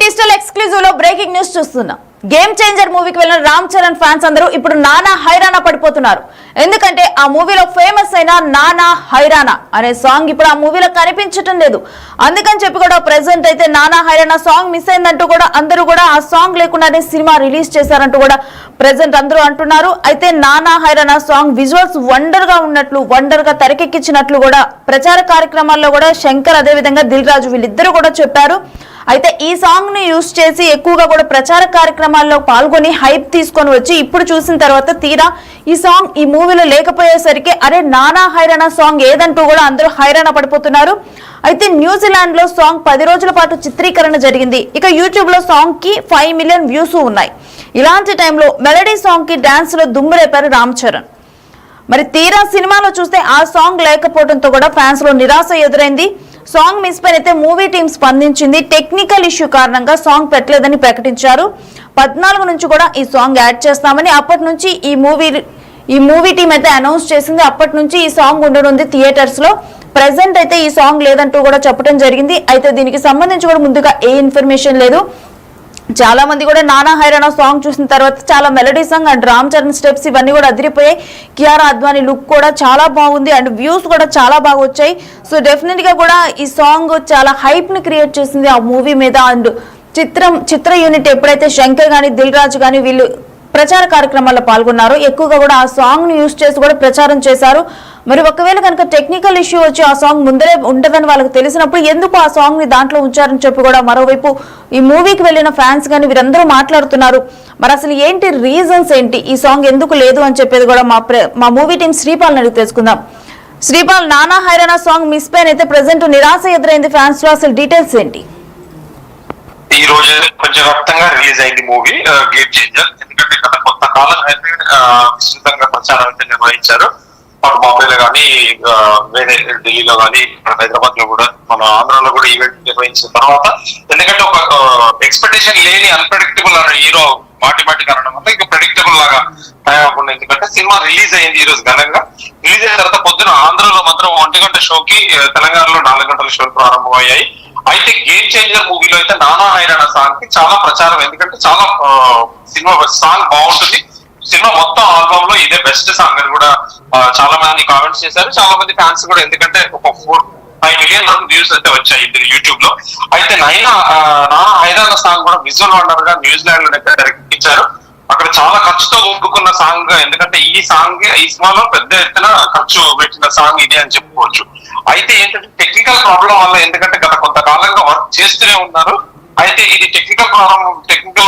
Digital exclusive లో breaking news చూస్తున్నాం. Game changer మూవీకి వెళ్ళిన రామ్ చరణ్ ఫ్యాన్స్ అందరూ ఇప్పుడు నానా హైరానా పడిపోతున్నారు. ఎందుకంటే ఆ మూవీలో ఫేమస్ అయిన నానా హైరానా అనే సాంగ్ ఇప్పుడు ఆ మూవీలో కనిపించటం లేదు. అందుకని చెప్పి కూడా ప్రెసెంట్ అయితే నానా హైరానా సాంగ్ మిస్ అయిందంటూ కూడా అందరూ కూడా ఆ సాంగ్ లేకుండానే సినిమా రిలీజ్ చేశారంటూ కూడా ప్రెసెంట్ అందరూ అంటున్నారు. అయితే నానా హైరానా సాంగ్ విజువల్స్ వండర్ గా ఉన్నట్లు, వండర్ గా తెరకెక్కించినట్లు కూడా ప్రచార కార్యక్రమాల్లో కూడా శంకర్ అదే విధంగా దిల్ రాజు వీళ్ళిద్దరూ కూడా చెప్పారు. అయితే ఈ సాంగ్ ని యూజ్ చేసి ఎక్కువగా కూడా ప్రచార కార్యక్రమాల్లో పాల్గొని హైప్ తీసుకొని వచ్చి ఇప్పుడు చూసిన తర్వాత తీరా ఈ సాంగ్ ఈ మూవీలో లేకపోయేసరికి అరే నానా హైరానా సాంగ్ ఏదంటూ కూడా అందరూ హైరానా పడిపోతున్నారు. అయితే న్యూజిలాండ్ లో సాంగ్ 10 రోజుల పాటు చిత్రీకరణ జరిగింది. ఇక యూట్యూబ్ లో సాంగ్ కి 5 మిలియన్ వ్యూస్ ఉన్నాయి. ఇలాంటి టైంలో మెలడీ సాంగ్ కి డాన్స్ లో దుమ్మురేపారు రామ్ చరణ్. మరి తీరా సినిమాలో చూస్తే ఆ సాంగ్ లేకపోవడంతో కూడా ఫ్యాన్స్ లో నిరాశ ఎదురైంది. సాంగ్ మిస్ పైన అయితే మూవీ టీం స్పందించింది. టెక్నికల్ ఇష్యూ కారణంగా సాంగ్ పెట్టలేదని ప్రకటించారు. 14 నుంచి కూడా ఈ సాంగ్ యాడ్ చేస్తామని అప్పటి నుంచి ఈ మూవీ టీం అయితే అనౌన్స్ చేసింది. అప్పటి నుంచి ఈ సాంగ్ ఉండనుంది థియేటర్స్ లో. ప్రెసెంట్ అయితే ఈ సాంగ్ లేదంటూ కూడా చెప్పడం జరిగింది. అయితే దీనికి సంబంధించి కూడా ముందుగా ఏ ఇన్ఫర్మేషన్ లేదు. చాలా మంది కూడా నానా హైరానా సాంగ్ చూసిన తర్వాత చాలా melody song and Ram Charan steps ఇవన్నీ కూడా అదిరిపోయాయి. కియారా అద్వానీ లుక్ కూడా చాలా బాగుంది అండ్ వ్యూస్ కూడా చాలా బాగా వచ్చాయి. సో డెఫినెట్ గా కూడా ఈ సాంగ్ చాలా హైప్ ని క్రియేట్ చేసింది ఆ మూవీ మీద. అండ్ చిత్ర యూనిట్ ఎప్పుడైతే శంకర్ గానీ దిల్ రాజు గానీ వీళ్ళు ప్రచార కార్యక్రమాల్లో పాల్గొన్నారు, ఎక్కువగా కూడా ఆ సాంగ్ ని యూజ్ చేసి కూడా ప్రచారం చేశారు. మరి ఒకవేళ కనుక టెక్నికల్ ఇష్యూ వచ్చి ఆ సాంగ్ ముందరే ఉంటదని వాళ్ళకి తెలిసినప్పుడు ఎందుకు ఆ సాంగ్ ని దాంట్లో ఉంచారని చెప్పి కూడా మరోవైపు ఈ మూవీకి వెళ్ళిన ఫ్యాన్స్ కానీ వీరందరూ మాట్లాడుతున్నారు. మరి అసలు ఏంటి రీజన్స్ ఏంటి, ఈ సాంగ్ ఎందుకు లేదు అని చెప్పేది కూడా మా మూవీ టీం శ్రీపాల్ అడిగి తెలుసుకుందాం. శ్రీపాల్, నానా హైరానా సాంగ్ మిస్ పైన అయితే ప్రెసెంట్ నిరాశ ఎదురైంది ఫ్యాన్స్ లో, అసలు డీటెయిల్స్ ఏంటి? ఈ రోజు ప్రపంచవ్యాప్తంగా రిలీజ్ అయింది మూవీ గేమ్ చేంజర్. ఎందుకంటే గత కొంతకాలం అయితే విస్తృతంగా ప్రచారం అయితే నిర్వహించారు. మన బాంబేలో కానీ వేరే ఢిల్లీలో కానీ హైదరాబాద్ లో కూడా మన ఆంధ్రాలో కూడా ఈవెంట్ నిర్వహించిన తర్వాత ఎందుకంటే ఒక ఎక్స్పెక్టేషన్ లేని అన్ప్రెడిక్టబుల్ హీరో మాటి కారణం వల్ల ఇంకా ప్రెడిక్టబుల్ లాగా తయారకుండా. ఎందుకంటే సినిమా రిలీజ్ అయింది ఈ రోజు ఘనంగా. రిలీజ్ అయిన తర్వాత పొద్దున ఆంధ్రలో మాత్రం 1 గంట షోకి, తెలంగాణలో 4 గంటల షోలు ప్రారంభమయ్యాయి. అయితే గేమ్ చేంజర్ మూవీలో అయితే నానా హైరానా సాంగ్ కి చాలా ప్రచారం. ఎందుకంటే చాలా సినిమా సాంగ్ బాగుంటుంది. సినిమా మొత్తం ఆల్బమ్ లో ఇదే బెస్ట్ సాంగ్ అని కూడా చాలా మంది కామెంట్స్ చేశారు, చాలా మంది ఫ్యాన్స్ కూడా. ఎందుకంటే ఒక 4-5 మిలియన్ వరకు వ్యూస్ అయితే వచ్చాయి యూట్యూబ్ లో. అయితే నానా హైరానా సాంగ్ కూడా విజువల్ వండర్ గా న్యూజిలాండ్ లో తెరకెక్కించారు. అక్కడ చాలా ఖర్చుతో ఒప్పుకున్న సాంగ్. ఎందుకంటే ఈ సినిమాలో పెద్ద ఎత్తున ఖర్చు పెట్టిన సాంగ్ ఇది అని చెప్పుకోవచ్చు. అయితే ఏంటంటే టెక్నికల్ ప్రాబ్లం వల్ల, ఎందుకంటే గత కొంతకాలంగా వర్క్ చేస్తూనే ఉన్నారు. అయితే ఇది టెక్నికల్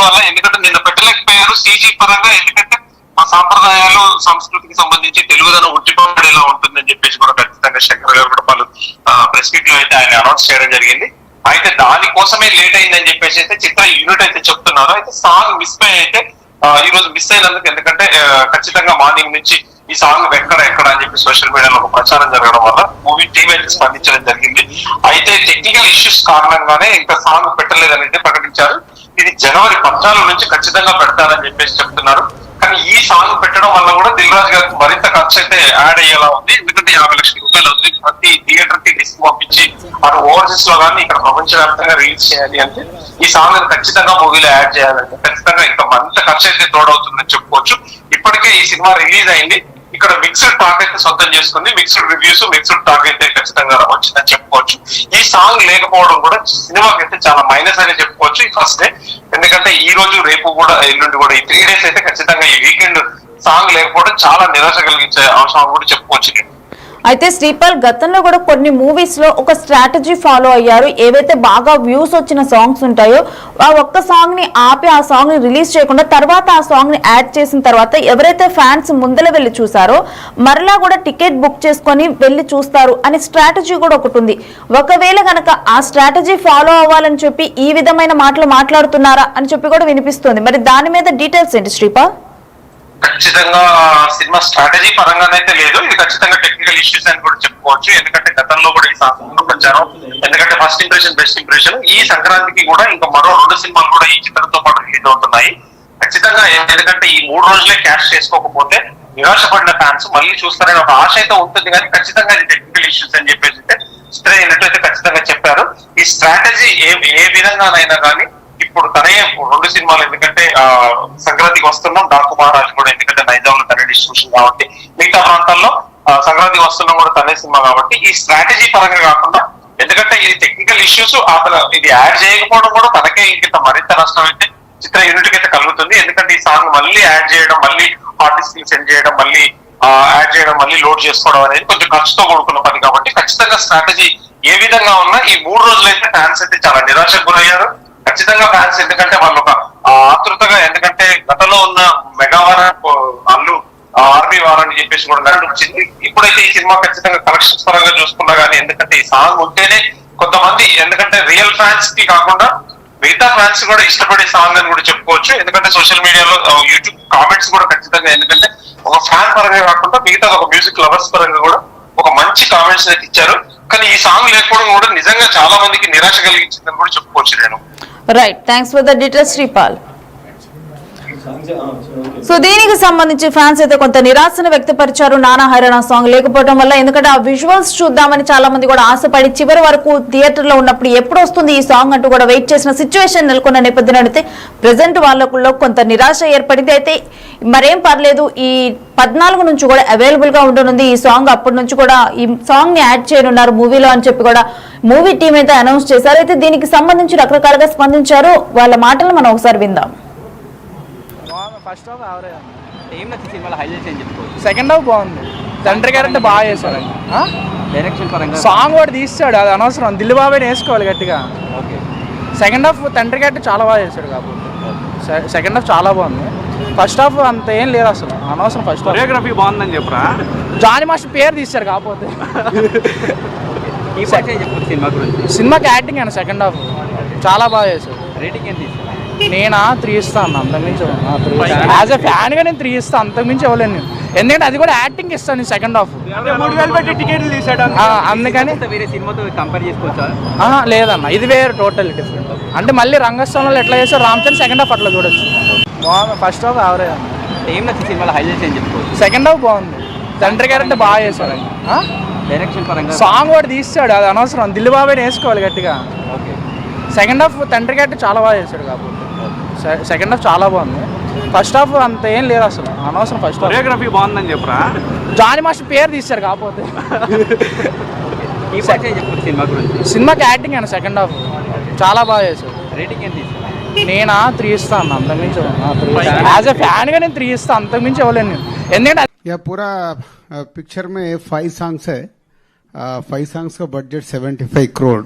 వల్ల ఎందుకంటే నిన్న పెట్టలేకపోయారు సీజీ పరంగా. ఎందుకంటే మా సాంప్రదాయాలు సంస్కృతికి సంబంధించి తెలుగుదనం ఉట్టిపడేలా ఉంటుందని చెప్పేసి కూడా ఖచ్చితంగా శంకర్ గారు కూడా పలు ప్రెస్ మీట్ లో అయితే ఆయన అనౌన్స్ చేయడం జరిగింది. అయితే దానికోసమే లేట్ అయిందని చెప్పేసి అయితే చిత్ర యూనిట్ అయితే చెప్తున్నారు. అయితే సాంగ్ మిస్ అయితే ఈ రోజు మిస్ అయినందుకు, ఎందుకంటే ఖచ్చితంగా మార్నింగ్ నుంచి ఈ సాంగ్ ఎక్కడ అని చెప్పి సోషల్ మీడియాలో ఒక ప్రచారం జరగడం వల్ల మూవీ టీం అయితే స్పందించడం జరిగింది. అయితే టెక్నికల్ ఇష్యూస్ కారణంగానే ఇంకా సాంగ్ పెట్టలేదని అయితే ప్రకటించారు. ఇది జనవరి 14 నుంచి ఖచ్చితంగా పెడతారని చెప్పేసి చెప్తున్నారు. కానీ ఈ సాంగ్ పెట్టడం వల్ల కూడా దిల్ రాజు గారికి మరింత ఖర్చు అయితే యాడ్ అయ్యేలా ఉంది. ఎందుకంటే 50 లక్షల రూపాయలు అవుతుంది. ప్రతి థియేటర్ కి డిస్క్ పంపించి అటు ఓవర్సీస్ లో కానీ ఇక్కడ ప్రపంచవ్యాప్తంగా రిలీజ్ చేయాలి అంటే ఈ సాంగ్ ఖచ్చితంగా మూవీలో యాడ్ చేయాలంటే ఖచ్చితంగా ఇంకా మరింత ఖర్చు అయితే తోడవుతుందని చెప్పుకోవచ్చు. ఇప్పటికే ఈ సినిమా రిలీజ్ అయింది. ఇక్కడ మిక్స్డ్ టాక్ అయితే సొంతం చేసుకుంది. మిక్స్డ్ రివ్యూస్, మిక్స్డ్ టాక్ అయితే ఖచ్చితంగా వచ్చిందని చెప్పుకోవచ్చు. ఈ సాంగ్ లేకపోవడం కూడా సినిమాకి అయితే చాలా మైనస్ అని చెప్పుకోవచ్చు ఈ ఫస్ట్ డే. ఎందుకంటే ఈ రోజు, రేపు కూడా, ఎల్లుండి కూడా, ఈ 3 డేస్ అయితే ఖచ్చితంగా ఈ వీకెండ్ సాంగ్ లేకపోవడం చాలా నిరాశ కలిగించే అవసరం కూడా చెప్పుకోవచ్చు. అయితే శ్రీపాల్, గతంలో కూడా కొన్ని మూవీస్ లో ఒక స్ట్రాటజీ ఫాలో అయ్యారు. ఏవైతే బాగా వ్యూస్ వచ్చిన సాంగ్స్ ఉంటాయో ఆ ఒక్క సాంగ్ ని ఆపి ఆ సాంగ్ ని రిలీజ్ చేయకుండా తర్వాత ఆ సాంగ్ ని యాడ్ చేసిన తర్వాత ఎవరైతే ఫ్యాన్స్ ముందర వెళ్ళి చూసారో మరలా కూడా టికెట్ బుక్ చేసుకొని వెళ్ళి చూస్తారు అనే స్ట్రాటజీ కూడా ఒకటి ఉంది. ఒకవేళ కనుక ఆ స్ట్రాటజీ ఫాలో అవ్వాలని చెప్పి ఈ విధమైన మాటలు మాట్లాడుతున్నారా అని చెప్పి కూడా వినిపిస్తుంది. మరి దాని మీద డీటెయిల్స్ ఏంటి శ్రీపాల్? ఖచ్చితంగా సినిమా స్ట్రాటజీ పరంగానైతే లేదు. ఇది ఖచ్చితంగా టెక్నికల్ ఇష్యూస్ అని కూడా చెప్పుకోవచ్చు. ఎందుకంటే గతంలో కూడా ఈ సాంగ్ ప్రచారం, ఎందుకంటే ఫస్ట్ ఇంప్రెషన్ బెస్ట్ ఇంప్రెషన్. ఈ సంక్రాంతికి కూడా ఇంకా మరో 2 సినిమాలు కూడా ఈ చిత్రంతో పాటు రిలీజ్ అవుతున్నాయి. ఖచ్చితంగా ఎందుకంటే ఈ 3 రోజులే క్యాష్ చేసుకోకపోతే నిరాశపడిన ఫ్యాన్స్ మళ్ళీ చూస్తారని ఒక ఆశ అయితే ఉంటుంది. కానీ ఖచ్చితంగా ఇది టెక్నికల్ ఇష్యూస్ అని చెప్పేసి చిత్ర అయినట్లయితే ఖచ్చితంగా చెప్పారు. ఈ స్ట్రాటజీ ఏ విధంగానైనా కానీ ఇప్పుడు తనే 2 సినిమాలు, ఎందుకంటే సంక్రాంతికి వస్తున్నాం, డాకు మహారాజ్ కూడా ఎందుకంటే నైజాంలో తనే డిస్ట్రిబ్యూషన్ కాబట్టి, మిగతా ప్రాంతాల్లో సంక్రాంతికి వస్తున్నాం కూడా తనే సినిమా కాబట్టి, ఈ స్ట్రాటజీ పరంగా కాకుండా, ఎందుకంటే ఇది టెక్నికల్ ఇష్యూస్, అసలు ఇది యాడ్ చేయకపోవడం కూడా తనకే ఇంత మరింత నష్టం అయితే చిత్ర యూనిట్ కి అయితే కలుగుతుంది. ఎందుకంటే ఈ సాంగ్ మళ్ళీ యాడ్ చేయడం, మళ్ళీ ఆర్టిస్ట్ కి సెండ్ చేయడం, మళ్ళీ యాడ్ చేయడం, మళ్ళీ లోడ్ చేసుకోవడం అనేది కొంచెం ఖర్చుతో కూడుకున్న పని కాబట్టి, ఖచ్చితంగా స్ట్రాటజీ ఏ విధంగా ఉన్నా ఈ 3 రోజులు అయితే ఫ్యాన్స్ అయితే చాలా నిరాశకు గురయ్యారు. ఖచ్చితంగా ఫ్యాన్స్, ఎందుకంటే వాళ్ళు ఒక ఆతృతగా, ఎందుకంటే గతంలో ఉన్న మెగావార అల్లు ఆర్బీ వార్ అని చెప్పేసి కూడా నడిచింది. ఇప్పుడైతే ఈ సినిమా ఖచ్చితంగా కలెక్షన్స్ పరంగా చూసుకున్నా గానీ, ఎందుకంటే ఈ సాంగ్ ఉంటేనే కొంతమంది, ఎందుకంటే రియల్ ఫ్యాన్స్ కి కాకుండా మిగతా ఫ్యాన్స్ కూడా ఇష్టపడే సాంగ్ అని కూడా చెప్పుకోవచ్చు. ఎందుకంటే సోషల్ మీడియాలో యూట్యూబ్ కామెంట్స్ కూడా ఖచ్చితంగా, ఎందుకంటే ఒక ఫ్యాన్ పరంగా కాకుండా మిగతా ఒక మ్యూజిక్ లవర్స్ పరంగా కూడా ఒక మంచి కామెంట్స్ అయితే ఇచ్చారు. కానీ ఈ సాంగ్ లేకపోవడం కూడా నిజంగా చాలా మందికి నిరాశ కలిగించిందని కూడా చెప్పుకోవచ్చు నేను. Right, thanks for the details Sripal. So దీనికి సంబంధించి ఫ్యాన్స్ అయితే కొంత నిరాశను వ్యక్తపరిచారు నానా హైరానా సాంగ్ లేకపోవడం వల్ల. ఎందుకంటే ఆ విజువల్స్ చూద్దామని చాలా మంది కూడా ఆశపడి చివరి వరకు థియేటర్ లో ఉన్నప్పుడు ఎప్పుడు వస్తుంది ఈ సాంగ్ అంటూ కూడా వెయిట్ చేసిన సిచ్యువేషన్ నెలకొన్న నేపథ్యంలో అయితే ప్రెసెంట్ వాళ్ళలో కొంత నిరాశ ఏర్పడింది. అయితే మరేం పర్లేదు, ఈ 14 నుంచి కూడా అవైలబుల్ గా ఉండనుంది ఈ సాంగ్. అప్పటి నుంచి కూడా ఈ సాంగ్ ని యాడ్ చేయనున్నారు మూవీలో అని చెప్పి కూడా మూవీ టీం అయితే అనౌన్స్ చేశారు. అయితే దీనికి సంబంధించి రకరకాలుగా స్పందించారు. వాళ్ళ మాటలు మనం ఒకసారి విందాం. ఫస్ట్ హాఫ్ యావరేజ్ ఏం నచ్చింది సినిమాలో హైలైట్స్ ఏం చెప్పుకోవచ్చు. సెకండ్ హాఫ్ బాగుంది, తండ్రి క్యారెక్టర్ బాగా చేశాడు. డైరెక్షన్ పరంగా సాంగ్ కూడా తీస్తాడు, అది అనవసరం, దిల్ బాబాయ్ వేసుకోవాలి గట్టిగా. ఓకే, సెకండ్ హాఫ్ తండ్రి క్యారెక్టర్ చాలా బాగా చేశాడు కాబట్టి సెకండ్ హాఫ్ చాలా బాగుంది. ఫస్ట్ హాఫ్ అంత ఏం లేదు అసలు, అనవసరం. ఫస్ట్ కొరియోగ్రఫీ బాగుందని చెప్పరా, జానీ మాస్టర్ పేరు తీశారు కాకపోతే. సినిమా గురించి, సినిమాకి యాక్టింగ్ అయినా సెకండ్ హాఫ్ చాలా బాగా చేశాడు. రేటింగ్ ఎంత తీస్తారు? నేనా 3 ఇస్తాను, అంతకుమించి యాజ్ ఎ ఫ్యాన్ గా నేను 3 ఇస్తాను, అంతకుమించి ఇవ్వలేను నేను. ఎందుకంటే అది కూడా యాక్టింగ్ ఇస్తాను నేను సెకండ్ హాఫ్. 3000 పెట్టి టికెట్లు తీసాడు అందుకని. వేరే సినిమాతో కంపేర్ చేసుకోవచ్చా? లేదన్న, ఇది వేరే టోటల్ డిఫరెంట్. అంటే మళ్ళీ రంగస్థలంలో ఎట్లా చేస్తారు రామ్ చరణ్, సెకండ్ హాఫ్ అట్లా చూడొచ్చు. బాగుంది, ఫస్ట్ హాఫ్ యావరేజ్ అన్న. ఏం నచ్చింది సినిమాలో హైలైట్స్ ఏం చెప్పుకోవచ్చు. సెకండ్ హాఫ్ బాగుంది, తండ్రి క్యారెక్టర్ బాగా చేశాడు. డైరెక్షన్ పరంగా సాంగ్ కూడా తీస్తాడు, అది అనవసరం, దిల్ బాబాయ్ వేసుకోవాలి గట్టిగా. ఓకే, సెకండ్ హాఫ్ తండ్రి క్యారెక్టర్ చాలా బాగా చేశాడు కాబట్టి సెకండ్ హాఫ్ చాలా బాగుంది. ఫస్ట్ హాఫ్ అంత ఏం లేదు అసలు, అనవసరం. ఫస్ట్ కొరియోగ్రఫీ బాగుందని చెప్పరా, జానీ మాస్టర్ పేరు తీశారు కాకపోతే. సినిమా గురించి, సినిమాకి యాక్టింగ్ అయినా సెకండ్ హాఫ్ చాలా బాగా చేశాడు. రేటింగ్ ఎంత తీస్తారు? నేనా 3 ఇస్తాను, అంతకుమించి యాజ్ ఎ ఫ్యాన్ గా నేను 3 ఇస్తాను, అంతకుమించి ఇవ్వలేను నేను. ఎందుకంటే यह पूरा पिक्चर में 5 सॉन्ग्स है. 5 सॉन्ग्स का बजट 75 करोड़.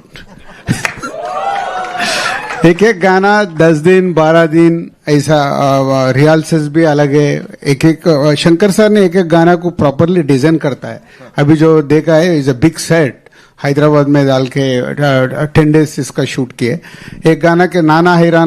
एक एक गाना 10 दिन 12 दिन ऐसा, रिहर्सल्स भी अलग है. एक एक शंकर सर ने एक एक गाना को प्रॉपरली डिजाइन करता है. अभी जो देखा है is a big set, Hyderabad में डाल के 10 डेज इसका शूट किए. एक गाना के नाना हैराना